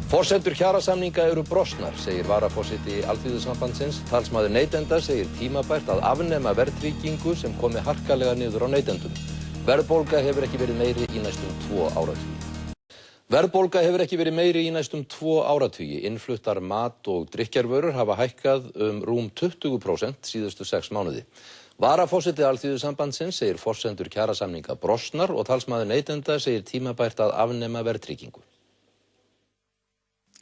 Forsendur kjarasamninga eru brostnar, segir varaforseti Alþýðusambandsins. Talsmaður neytenda segir tímabært að afnema verðtryggingu sem komi harkalega niður á neytendum. Verðbólga hefur ekki verið meiri í næstum 2 áratugi. Innfluttar mat- og drykkjarvörur hafa hækkað rúm 20% síðustu 6 mánuði. Varaforseti Alþýðusambandsins segir forsendur kjarasamninga brostnar og talsmaður neytenda segir tímabært að afnema verðtryggingu.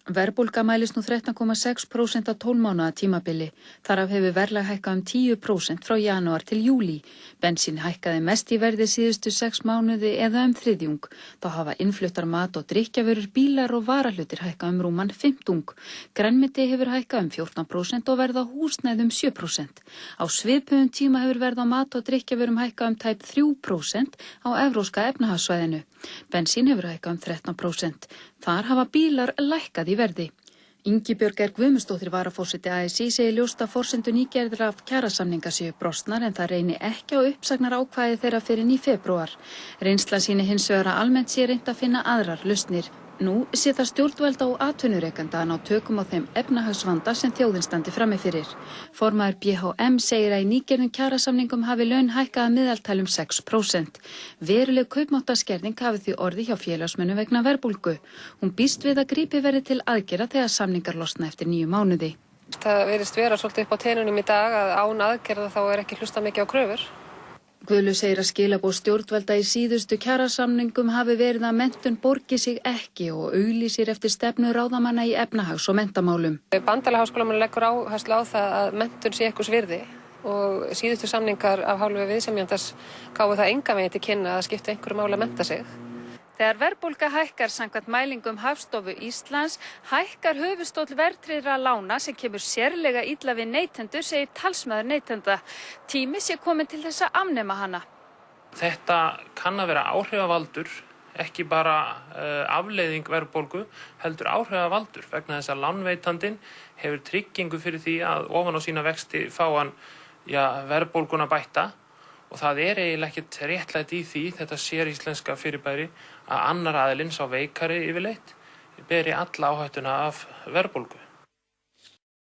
Verðbólga mælist nú 13,6% á 12 mánaða tímabili. Þar af hefur verðlag hækkað 10% frá janúar til júlí. Bensín hækkaði mest í verði síðustu 6 mánuði eða þriðjung. Þá hafa innfluttar mat- og drykkjarvörur, bílar og varahlutir hækkað rúman 15. Grænmeti hefur hækkað 14% og verð á húsnæði 7%. Á svipuðum tíma hefur verð á mat- og drykkjarvörum hækkað tæp 3% á evrópska efnahagssvæðinu. Bensín hefur hækkað 13%. Þar hafa bílar lækkað í verði. Ingibjörg Guðmundsdóttir varaforseti ASÍ segir ljóst að forsendur nýgerðra kjarasamninga séu brostnar en það reyni ekki á uppsagnarákvæði þeirra fyrr en í febrúar. Reynsla sýni hins vegar að almennt sé reynt að finna aðrar lausnir. Nú sé það stjórnvalda og atvinnurekanda að ná tökum á þeim efnahagsvanda sem þjóðin standi frammi fyrir. Formaður BHM segir að í nýgerðum kjarasamningum hafi laun hækkað að meðaltali 6%. Veruleg kaupmáttaskerðing hafi því orðið hjá félagsmönnum vegna verðbólgu. Hún býst við að grípið verði til aðgerða þegar samningar losna eftir 9 mánuði. Það virðist vera svolítið upp á teinunum í dag að án aðgerða þá ekki hlustað mikið á kröfur. Guðlu segir að skilaboð stjórnvalda í síðustu kjarasamningum hafi verið að menntun borgi sig ekki og auglýsir eftir stefnu ráðamanna í efnahags- og menntamálum. Bandalag háskólamanna leggur áherslu á það að menntun sé einhvers virði og síðustu samningar af hálfu viðsemjandans gáfu það engan veginn til kynna að skipta einhverju máli að mennta sig. Þegar verðbólga hækkar samkvæmt mælingum Hagstofu Íslands, hækkar höfuðstóll verðtryggðra lána sem kemur sérlega illa við neytendur, segir talsmaður neytenda. Tími sé komin til þess að afnema hana. Þetta kann að vera áhrifavaldur, ekki bara afleiðing verðbólgu, heldur áhrifavaldur vegna þess að lánveitandinn hefur tryggingu fyrir því að ofan á sína vexti fá hann verðbólguna bætta. Og það eiginlega ekkert réttlætt í því, þetta sér íslenska fyrirbæri, að annar aðilinn sá veikari yfirleitt beri alla áhættuna af verðbólgu.